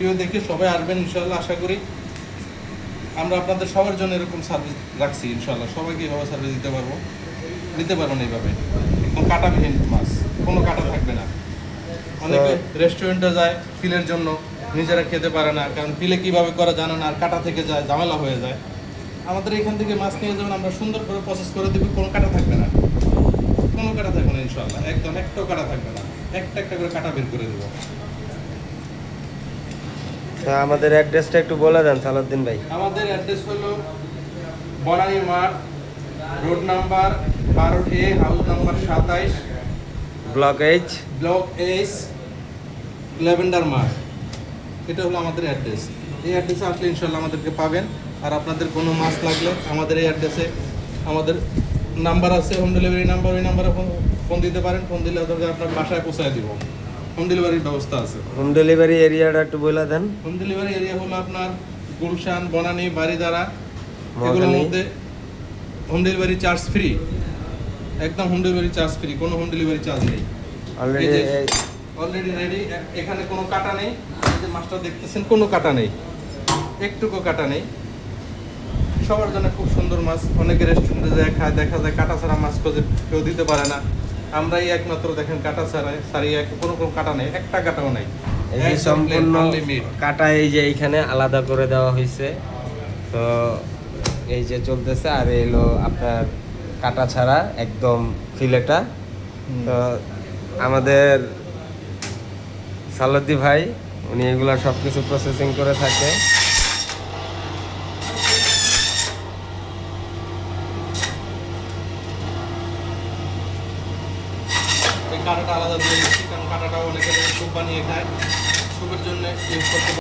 Video দেখে সবাই আসবেন ইনশাআল্লাহ। আশা করি আমরা আপনাদের সবার জন্য এরকম সার্ভিস রাখছি ইনশাআল্লাহ। সবাইকে এইভাবে সার্ভিস দিতে পারবেন এইভাবে। একদম কাটাবিহীন মাছ, কোনো কাটা থাকবে না। অনেকে রেস্টুরেন্টে যায় ফিলের জন্য, নিজেরা খেতে পারে না, কারণ ফিলে কীভাবে করা জানে না, আর কাটা থেকে যায়, ঝামেলা হয়ে যায়। আমাদের এখান থেকে মাছ নিয়ে যাবেন, আমরা সুন্দর করে প্রসেস করে দেবো, কোনো কাটা থাকবে না, কোনো কাটা থাকবে না ইনশাআল্লাহ। একদম একটাও কাটা থাকবে না, একটা করে কাটা বের করে দেবো। আমাদের অ্যাড্রেসটা একটু বলে দেন সালাউদ্দিন ভাই। আমাদের অ্যাড্রেস হলো বনানী মাঠ, road number 12A, house number 27, block H, lavender মাঠ। এটা হলো আমাদের অ্যাড্রেস। এই অ্যাড্রেসে আসলে ইনশাল্লাহ আমাদেরকে পাবেন। আর আপনাদের কোনো মাছ লাগলে আমাদের এই অ্যাড্রেসে আমাদের নাম্বার আছে, হোম ডেলিভারি নাম্বার, ওই নাম্বারে ফোন দিতে পারেন। ফোন দিলে ওদেরকে আপনার বাসায় পৌঁছায় দিব। হোম ডেলিভারির ব্যবস্থা আছে। হোম ডেলিভারি এরিয়াটা একটু বলে দেন। হোম ডেলিভারি এরিয়া হলো আপনার গুলশান, বনানী, বারিধারা, এগুলোর মধ্যে হোম ডেলিভারি চার্জ ফ্রি, একদম হোম ডেলিভারি চার্জ ফ্রি, কোনো হোম ডেলিভারি চার্জ নেই। অলরেডি রেডি, এখানে কোনো কাটা নেই। এই যে মাছটা দেখতেছেন, কোনো কাটা নেই, একটুকু কাটা নেই। সবার জন্য খুব সুন্দর মাছ। অনেকে রেস্টুরেন্টে যায় খায়, দেখা যায় কাটা ছাড়া মাছ খোঁজে, কেউ দিতে পারে না। আমরাই একমাত্র দেখেন কাটা ছাড়িয়ে কোনো কাটা নেই, একটা কাটাও নেই। এই যে সম্পূর্ণ কাটা এই যে এইখানে আলাদা করে দেওয়া হয়েছে, তো এই যে চলতেছে। আর এলো আপনার কাটা ছাড়া একদম ফিলেটা। তো আমাদের সালাউদ্দি ভাই উনি এগুলা সব কিছু প্রসেসিং করে থাকে। এই কাটাটা আলাদা দিয়ে দিচ্ছি, কারণ কাটাটাও অনেকে স্যুপ বানিয়ে খায়, স্যুপের জন্য ইউজ করতে